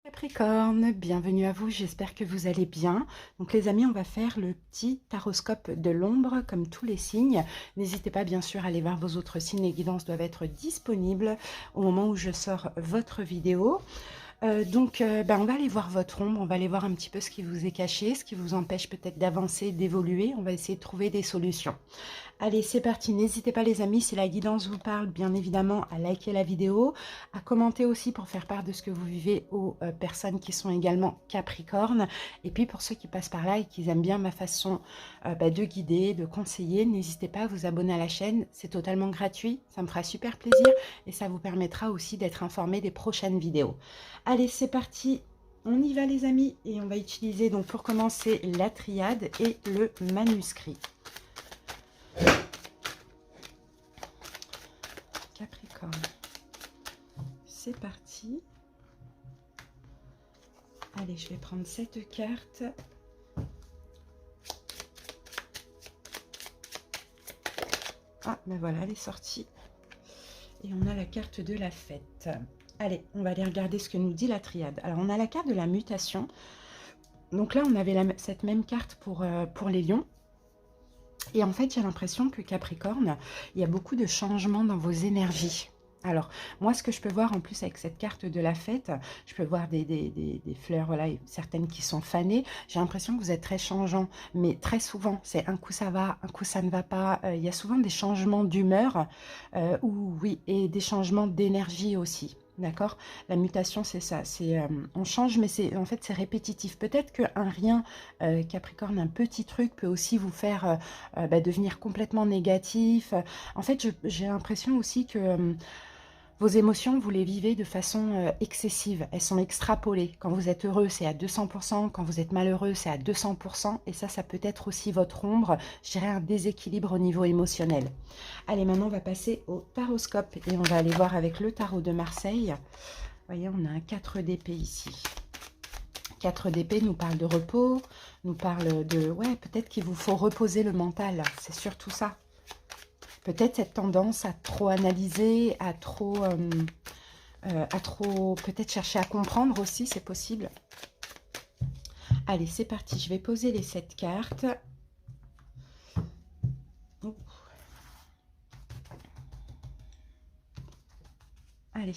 Capricorne, bienvenue à vous, j'espère que vous allez bien. Donc les amis, on va faire le petit taroscope de l'ombre comme tous les signes. N'hésitez pas bien sûr à aller voir vos autres signes, les guidances doivent être disponibles au moment où je sors votre vidéo. On va aller voir votre ombre, on va aller voir un petit peu ce qui vous est caché, ce qui vous empêche peut-être d'avancer, d'évoluer. On va essayer de trouver des solutions. Allez, c'est parti. N'hésitez pas les amis, si la guidance vous parle, bien évidemment, à liker la vidéo, à commenter aussi pour faire part de ce que vous vivez aux personnes qui sont également Capricorne. Et puis pour ceux qui passent par là et qui aiment bien ma façon de guider, de conseiller, n'hésitez pas à vous abonner à la chaîne. C'est totalement gratuit, ça me fera super plaisir et ça vous permettra aussi d'être informé des prochaines vidéos. Allez, c'est parti. On y va les amis et on va utiliser donc pour commencer la triade et le manuscrit. Capricorne, c'est parti. Allez, je vais prendre cette carte. Ah, ben voilà, elle est sortie. Et on a la carte de la fête. Allez, on va aller regarder ce que nous dit la triade. Alors, on a la carte de la mutation. Donc là, on avait cette même carte pour les lions. Et en fait, j'ai l'impression que Capricorne, il y a beaucoup de changements dans vos énergies. Alors, moi, ce que je peux voir en plus avec cette carte de la fête, je peux voir des fleurs, voilà, certaines qui sont fanées. J'ai l'impression que vous êtes très changeant, mais très souvent, c'est un coup ça va, un coup ça ne va pas. Il y a souvent des changements d'humeur, oui, et des changements d'énergie aussi. D'accord? La mutation, c'est ça. On change, mais en fait, c'est répétitif. Peut-être qu'un rien, Capricorne, un petit truc peut aussi vous faire devenir complètement négatif. En fait, j'ai l'impression aussi que vos émotions, vous les vivez de façon excessive. Elles sont extrapolées. Quand vous êtes heureux, c'est à 200%. Quand vous êtes malheureux, c'est à 200%. Et ça peut être aussi votre ombre. Je dirais un déséquilibre au niveau émotionnel. Allez, maintenant, on va passer au taroscope. Et on va aller voir avec le tarot de Marseille. Vous voyez, on a un 4 d'épée ici. 4 d'épée nous parle de repos, nous parle de... Ouais, peut-être qu'il vous faut reposer le mental. C'est surtout ça. Peut-être cette tendance à trop analyser, à trop peut-être chercher à comprendre aussi, c'est possible. Allez, c'est parti. Je vais poser les 7 cartes. Ouh. Allez.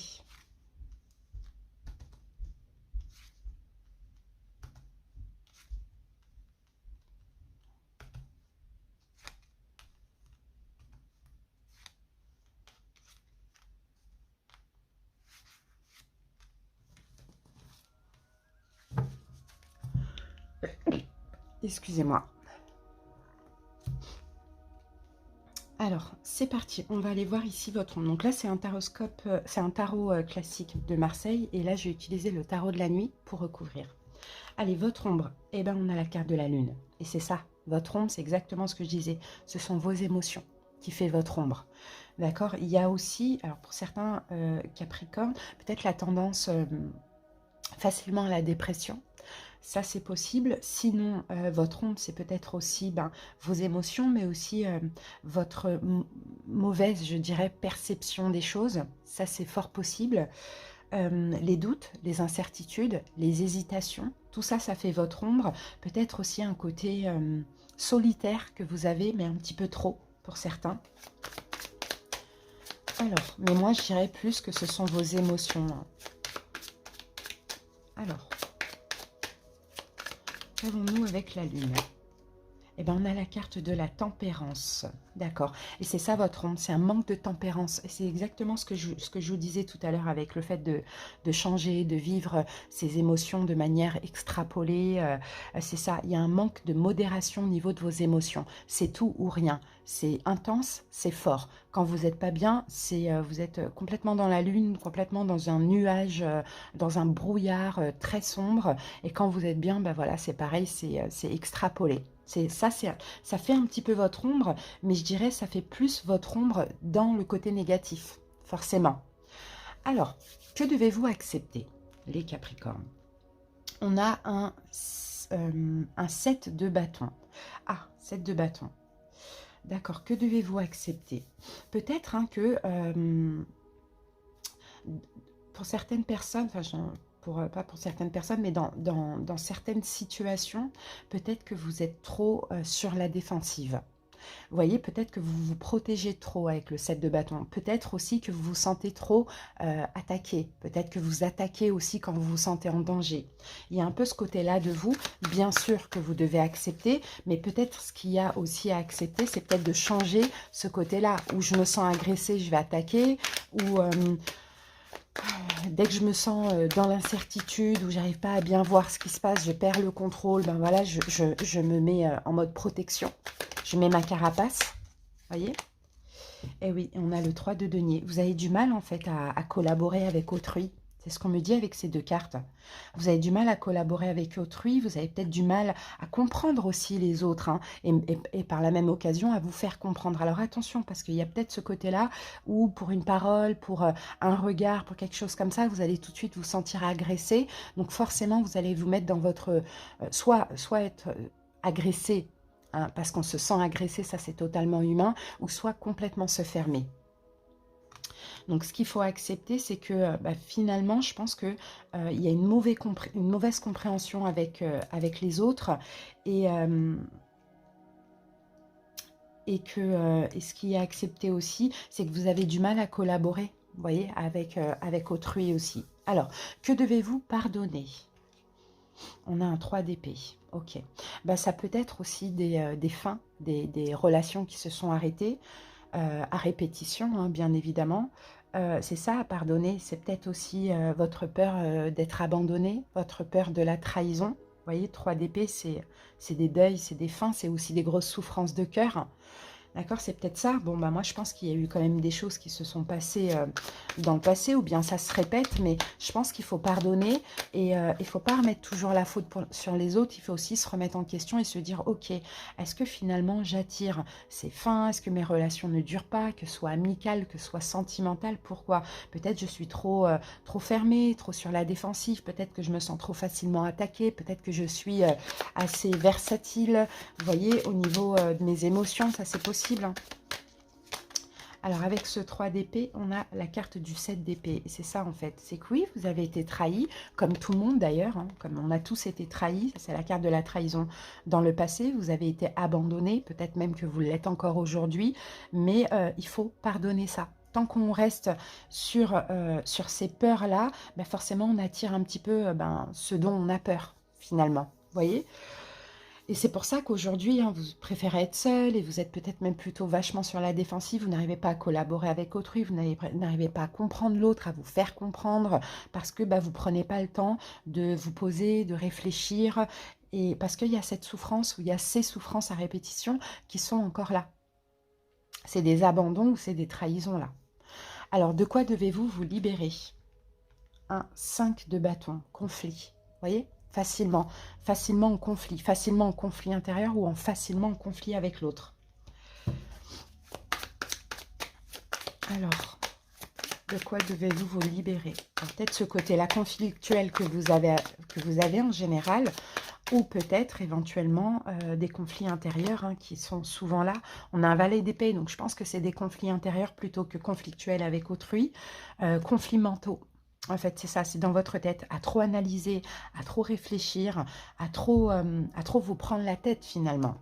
Excusez-moi. Alors, c'est parti. On va aller voir ici votre ombre. Donc là, c'est un taroscope, c'est un tarot classique de Marseille. Et là, je vais utiliser le tarot de la nuit pour recouvrir. Allez, votre ombre. Eh bien, on a la carte de la lune. Et c'est ça. Votre ombre, c'est exactement ce que je disais. Ce sont vos émotions qui fait votre ombre. D'accord? Il y a aussi, alors pour certains Capricornes, peut-être la tendance facilement à la dépression. Ça, c'est possible. Sinon, votre ombre, c'est peut-être aussi vos émotions, mais aussi votre mauvaise, je dirais, perception des choses. Ça, c'est fort possible. Les doutes, les incertitudes, les hésitations, tout ça, ça fait votre ombre. Peut-être aussi un côté solitaire que vous avez, mais un petit peu trop pour certains. Alors, mais moi, je dirais plus que ce sont vos émotions. Alors, qu'avons-nous avec la lune? Eh bien, on a la carte de la tempérance. D'accord. Et c'est ça votre ombre, c'est un manque de tempérance. Et c'est exactement ce que je vous disais tout à l'heure avec le fait de changer, de vivre ces émotions de manière extrapolée. C'est ça, il y a un manque de modération au niveau de vos émotions. C'est tout ou rien. C'est intense, c'est fort. Quand vous n'êtes pas bien, vous êtes complètement dans la lune, complètement dans un nuage, dans un brouillard très sombre. Et quand vous êtes bien, voilà, c'est pareil, c'est extrapolé. Ça fait un petit peu votre ombre, mais je dirais ça fait plus votre ombre dans le côté négatif, forcément. Alors, que devez-vous accepter, les Capricornes? On a un 7 de bâton. Ah, 7 de bâton. D'accord, que devez-vous accepter? Peut-être que pour certaines personnes, pas pour certaines personnes, mais dans certaines situations, peut-être que vous êtes trop sur la défensive. Vous voyez, peut-être que vous vous protégez trop avec le 7 de bâton. Peut-être aussi que vous vous sentez trop attaqué. Peut-être que vous attaquez aussi quand vous vous sentez en danger. Il y a un peu ce côté-là de vous, bien sûr que vous devez accepter, mais peut-être ce qu'il y a aussi à accepter, c'est peut-être de changer ce côté-là, où je me sens agressée, je vais attaquer, ou dès que je me sens dans l'incertitude, où j'arrive pas à bien voir ce qui se passe, je perds le contrôle, ben voilà, je me mets en mode protection. Je mets ma carapace, voyez. Et oui, on a le 3 de denier. Vous avez du mal en fait à collaborer avec autrui. C'est ce qu'on me dit avec ces deux cartes. Vous avez du mal à collaborer avec autrui, vous avez peut-être du mal à comprendre aussi les autres, hein, et par la même occasion à vous faire comprendre. Alors attention, parce qu'il y a peut-être ce côté-là où pour une parole, pour un regard, pour quelque chose comme ça, vous allez tout de suite vous sentir agressé. Donc forcément, vous allez vous mettre dans votre... soit être agressé, hein, parce qu'on se sent agressé, ça c'est totalement humain, ou soit complètement se fermer. Donc, ce qu'il faut accepter, c'est que finalement, je pense qu'il y a une mauvaise compréhension avec les autres et ce qui est accepté aussi, c'est que vous avez du mal à collaborer, vous voyez, avec autrui aussi. Alors, que devez-vous pardonner? On a un 3 d'épée. Ok. Ça peut être aussi des fins, des relations qui se sont arrêtées, à répétition, hein, bien évidemment. C'est ça, à pardonner. C'est peut-être aussi votre peur d'être abandonné, votre peur de la trahison. Vous voyez, 3 d'épée, c'est des deuils, c'est des fins, c'est aussi des grosses souffrances de cœur. D'accord, c'est peut-être ça. Bon, moi, je pense qu'il y a eu quand même des choses qui se sont passées dans le passé, ou bien ça se répète, mais je pense qu'il faut pardonner et il ne faut pas remettre toujours la faute sur les autres. Il faut aussi se remettre en question et se dire, ok, est-ce que finalement j'attire ces fins? Est-ce que mes relations ne durent pas, que ce soit amicales, que ce soit sentimentales? Pourquoi? Peut-être je suis trop fermée, trop sur la défensive, peut-être que je me sens trop facilement attaquée, peut-être que je suis assez versatile, vous voyez, au niveau de mes émotions, ça c'est possible. Alors, avec ce 3 d'épée, on a la carte du 7 d'épée. Et c'est ça, en fait. C'est que oui, vous avez été trahi, comme tout le monde d'ailleurs, hein, comme on a tous été trahis. C'est la carte de la trahison dans le passé. Vous avez été abandonné, peut-être même que vous l'êtes encore aujourd'hui. Mais il faut pardonner ça. Tant qu'on reste sur ces peurs-là, forcément, on attire un petit peu ce dont on a peur, finalement. Vous voyez ? Et c'est pour ça qu'aujourd'hui, hein, vous préférez être seul et vous êtes peut-être même plutôt vachement sur la défensive. Vous n'arrivez pas à collaborer avec autrui, vous n'arrivez pas à comprendre l'autre, à vous faire comprendre, parce que vous ne prenez pas le temps de vous poser, de réfléchir. Et parce qu'il y a cette souffrance, ou il y a ces souffrances à répétition qui sont encore là. C'est des abandons ou c'est des trahisons là. Alors, de quoi devez-vous vous libérer? Un 5 de bâton, conflit. Vous voyez ? Facilement en conflit intérieur ou facilement en conflit avec l'autre. Alors, de quoi devez-vous vous libérer? Peut-être ce côté-là conflictuel que vous avez en général, ou peut-être éventuellement des conflits intérieurs hein, qui sont souvent là. On a un valet d'épée, donc je pense que c'est des conflits intérieurs plutôt que conflictuels avec autrui. Conflits mentaux. En fait, c'est ça, c'est dans votre tête, à trop analyser, à trop réfléchir, à trop vous prendre la tête finalement.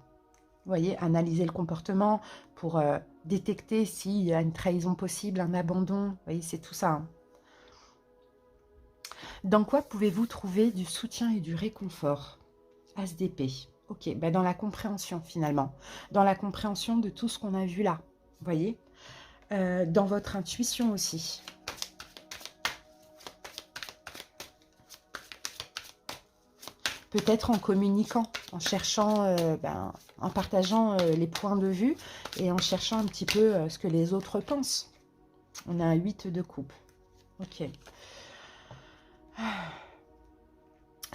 Vous voyez, analyser le comportement pour détecter s'il y a une trahison possible, un abandon. Vous voyez, c'est tout ça. Hein. Dans quoi pouvez-vous trouver du soutien et du réconfort? As d'épée. Ok, dans la compréhension finalement. Dans la compréhension de tout ce qu'on a vu là. Vous voyez, dans votre intuition aussi. Peut-être en communiquant, en cherchant, en partageant les points de vue et en cherchant un petit peu ce que les autres pensent. On a un 8 de coupe. Ok.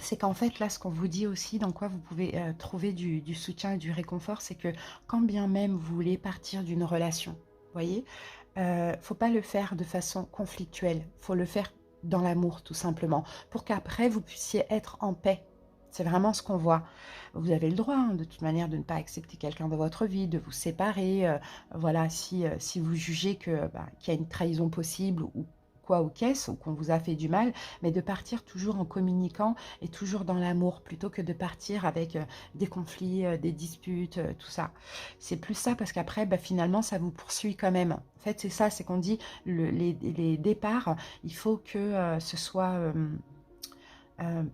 C'est qu'en fait, là, ce qu'on vous dit aussi, dans quoi vous pouvez trouver du soutien et du réconfort, c'est que quand bien même vous voulez partir d'une relation, vous voyez, faut pas le faire de façon conflictuelle. Faut le faire dans l'amour, tout simplement, pour qu'après, vous puissiez être en paix. C'est vraiment ce qu'on voit. Vous avez le droit, hein, de toute manière, de ne pas accepter quelqu'un dans votre vie, de vous séparer. Voilà, si vous jugez qu'il y a une trahison possible ou quoi aux caisses ou qu'on vous a fait du mal, mais de partir toujours en communiquant et toujours dans l'amour plutôt que de partir avec des conflits, des disputes, tout ça. C'est plus ça parce qu'après, bah, finalement, ça vous poursuit quand même. En fait, c'est ça, c'est qu'on dit les départs, il faut que ce soit euh,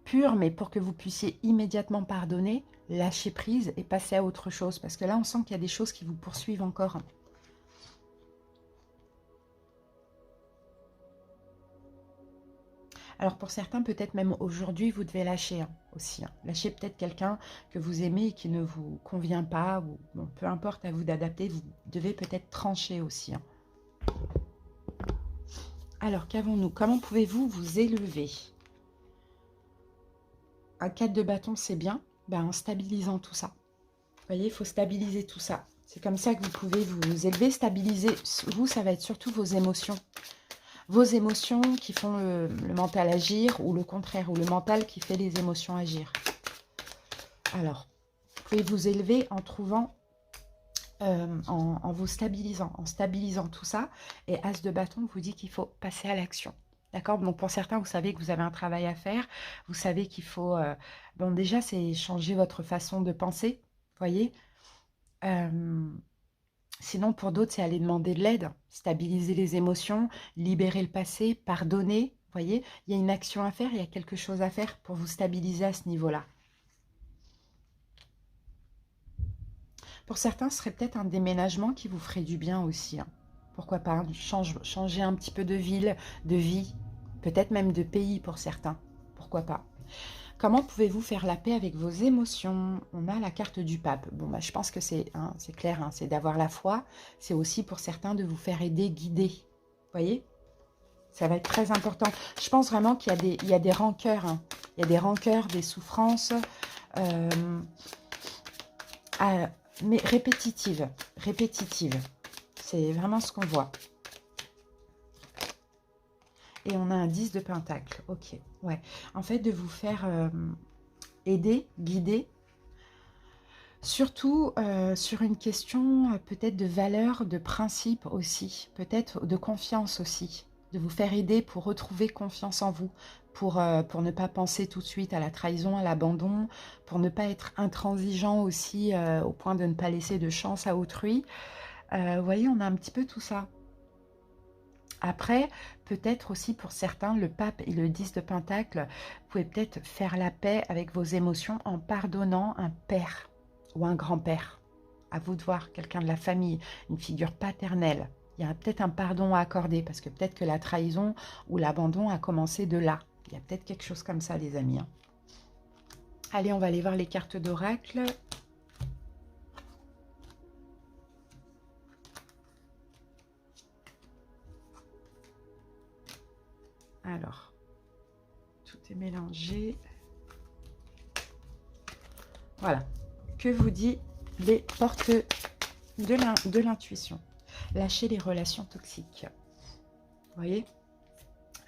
pur, mais pour que vous puissiez immédiatement pardonner, lâcher prise et passer à autre chose. Parce que là, on sent qu'il y a des choses qui vous poursuivent encore. Alors pour certains, peut-être même aujourd'hui, vous devez lâcher aussi. Lâcher peut-être quelqu'un que vous aimez et qui ne vous convient pas. Ou, bon, peu importe, à vous d'adapter. Vous devez peut-être trancher aussi. Alors, qu'avons-nous? Comment pouvez-vous vous élever? Un 4 de bâton, c'est bien. Ben, en stabilisant tout ça. Vous voyez, il faut stabiliser tout ça. C'est comme ça que vous pouvez vous élever, stabiliser. Vous, ça va être surtout vos émotions. Vos émotions qui font le mental agir ou le contraire, ou le mental qui fait les émotions agir. Alors, vous pouvez vous élever en trouvant, en vous stabilisant, en stabilisant tout ça. Et As de bâton vous dit qu'il faut passer à l'action. D'accord? Donc pour certains, vous savez que vous avez un travail à faire. Vous savez qu'il faut... bon, déjà, c'est changer votre façon de penser. Vous voyez? Sinon, pour d'autres, c'est aller demander de l'aide, stabiliser les émotions, libérer le passé, pardonner. Vous voyez, il y a une action à faire, il y a quelque chose à faire pour vous stabiliser à ce niveau-là. Pour certains, ce serait peut-être un déménagement qui vous ferait du bien aussi. Pourquoi pas, changer un petit peu de ville, de vie, peut-être même de pays pour certains. Pourquoi pas. Comment pouvez-vous faire la paix avec vos émotions? On a la carte du pape. Bon, bah, je pense que c'est clair, c'est d'avoir la foi. C'est aussi pour certains de vous faire aider, guider. Vous voyez? Ça va être très important. Je pense vraiment qu'il y a des rancœurs. Il y a des rancœurs, des souffrances, mais répétitives. Répétitives. C'est vraiment ce qu'on voit. Et on a un 10 de pentacle. Ok, ouais. En fait, de vous faire aider, guider. Surtout sur une question peut-être de valeur, de principe aussi. Peut-être de confiance aussi. De vous faire aider pour retrouver confiance en vous. Pour ne pas penser tout de suite à la trahison, à l'abandon. Pour ne pas être intransigeant aussi au point de ne pas laisser de chance à autrui. Vous voyez, on a un petit peu tout ça. Après, peut-être aussi pour certains, le pape et le 10 de pentacle, vous pouvez peut-être faire la paix avec vos émotions en pardonnant un père ou un grand-père. À vous de voir, quelqu'un de la famille, une figure paternelle. Il y a peut-être un pardon à accorder parce que peut-être que la trahison ou l'abandon a commencé de là. Il y a peut-être quelque chose comme ça, les amis. Allez, on va aller voir les cartes d'oracle. Alors, tout est mélangé. Voilà. Que vous dit les portes de l'intuition? Lâchez les relations toxiques. Vous voyez?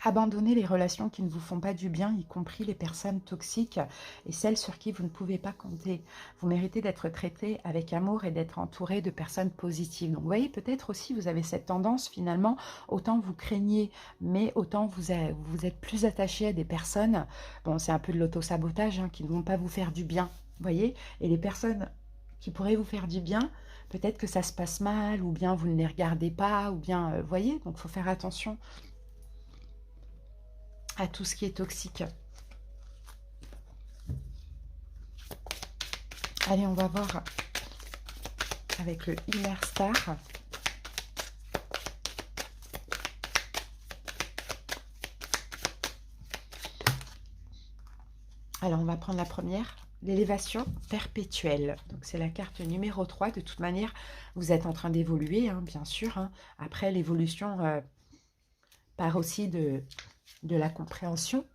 Abandonnez les relations qui ne vous font pas du bien, y compris les personnes toxiques et celles sur qui vous ne pouvez pas compter. Vous méritez d'être traité avec amour et d'être entouré de personnes positives. Donc, vous voyez, peut-être aussi, vous avez cette tendance, finalement, autant vous craignez, mais autant vous êtes plus attaché à des personnes, bon, c'est un peu de l'auto-sabotage, qui ne vont pas vous faire du bien, vous voyez? Et les personnes qui pourraient vous faire du bien, peut-être que ça se passe mal, ou bien vous ne les regardez pas, ou bien, vous voyez? Donc, il faut faire attention à tout ce qui est toxique. Allez, on va voir avec le Healer Star. Alors, on va prendre la première, l'élévation perpétuelle. Donc, c'est la carte numéro 3. De toute manière, vous êtes en train d'évoluer, bien sûr. Après, l'évolution part aussi de la compréhension.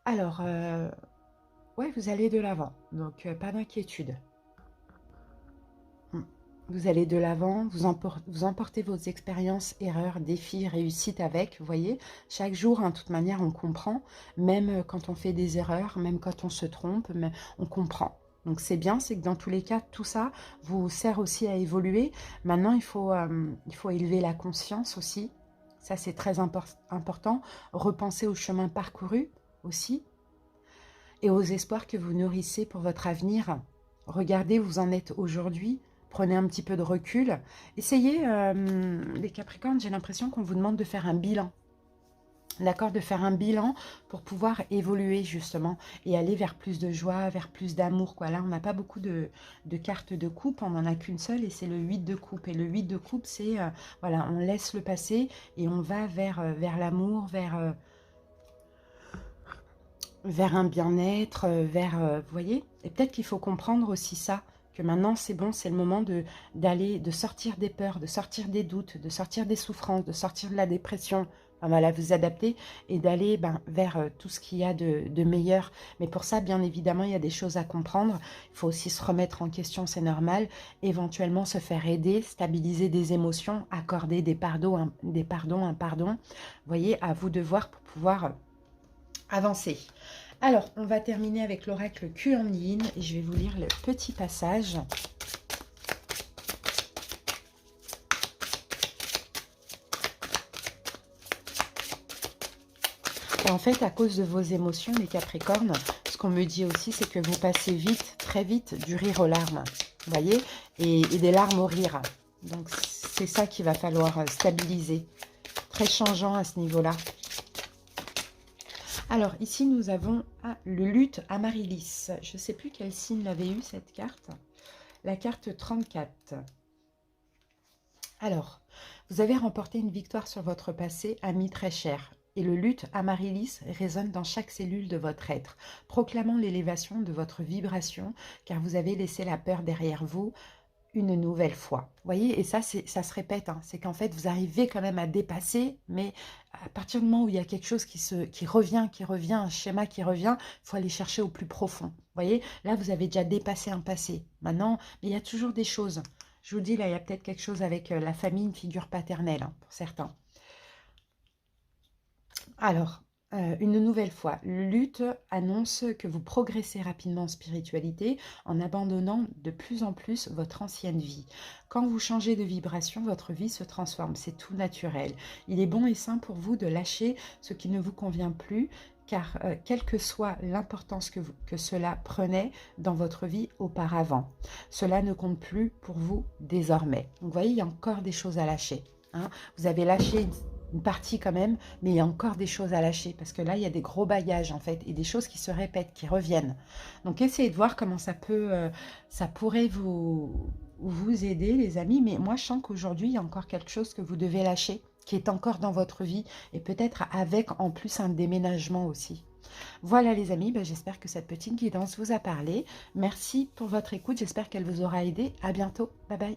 Alors, ouais, vous allez de l'avant, donc pas d'inquiétude. Vous allez de l'avant, vous emportez vos expériences, erreurs, défis, réussites avec, vous voyez. Chaque jour, de toute manière, on comprend, même quand on fait des erreurs, même quand on se trompe, on comprend. Donc c'est bien, c'est que dans tous les cas, tout ça vous sert aussi à évoluer. Maintenant, il faut élever la conscience aussi. Ça, c'est très important. Repensez au chemin parcouru aussi et aux espoirs que vous nourrissez pour votre avenir. Regardez où vous en êtes aujourd'hui. Prenez un petit peu de recul. Essayez, les Capricornes, j'ai l'impression qu'on vous demande de faire un bilan. D'accord, de faire un bilan pour pouvoir évoluer justement et aller vers plus de joie, vers plus d'amour. Là, on n'a pas beaucoup de cartes de coupe, on n'en a qu'une seule et c'est le 8 de coupe. Et le 8 de coupe, c'est, voilà, on laisse le passé et on va vers l'amour, vers un bien-être, vous voyez. Et peut-être qu'il faut comprendre aussi ça, que maintenant c'est bon, c'est le moment de sortir des peurs, de sortir des doutes, de sortir des souffrances, de sortir de la dépression. Enfin, voilà, vous adapter et d'aller vers tout ce qu'il y a de meilleur. Mais pour ça, bien évidemment, il y a des choses à comprendre. Il faut aussi se remettre en question, c'est normal. Éventuellement se faire aider, stabiliser des émotions, accorder des pardons, un pardon. Vous voyez, à vous de voir pour pouvoir avancer. Alors, on va terminer avec l'oracle Q en yin et je vais vous lire le petit passage. Et en fait, à cause de vos émotions, les Capricornes, ce qu'on me dit aussi, c'est que vous passez vite, très vite, du rire aux larmes, vous voyez, et des larmes au rire. Donc, c'est ça qu'il va falloir stabiliser. Très changeant à ce niveau-là. Alors, ici, nous avons le luth Amaryllis. Je ne sais plus quel signe l'avait eu, cette carte. La carte 34. Alors, vous avez remporté une victoire sur votre passé, ami très cher. Et le luth Amaryllis résonne dans chaque cellule de votre être, proclamant l'élévation de votre vibration, car vous avez laissé la peur derrière vous une nouvelle fois. Vous voyez, et ça se répète, hein. C'est qu'en fait, vous arrivez quand même à dépasser, mais à partir du moment où il y a quelque chose qui revient, un schéma qui revient, il faut aller chercher au plus profond. Vous voyez, là, vous avez déjà dépassé un passé. Maintenant, il y a toujours des choses. Je vous dis, là, il y a peut-être quelque chose avec la famille, une figure paternelle, hein, pour certains. Alors, une nouvelle fois, le luth annonce que vous progressez rapidement en spiritualité en abandonnant de plus en plus votre ancienne vie. Quand vous changez de vibration, votre vie se transforme, c'est tout naturel. Il est bon et sain pour vous de lâcher ce qui ne vous convient plus, car quelle que soit l'importance que cela prenait dans votre vie auparavant, cela ne compte plus pour vous désormais. Donc, vous voyez, il y a encore des choses à lâcher. Hein. Vous avez lâché une partie quand même, mais il y a encore des choses à lâcher, parce que là, il y a des gros bagages, en fait, et des choses qui se répètent, qui reviennent. Donc, essayez de voir comment ça pourrait vous aider, les amis, mais moi, je sens qu'aujourd'hui, il y a encore quelque chose que vous devez lâcher, qui est encore dans votre vie, et peut-être avec, en plus, un déménagement aussi. Voilà les amis, j'espère que cette petite guidance vous a parlé. Merci pour votre écoute, j'espère qu'elle vous aura aidé. À bientôt, bye bye.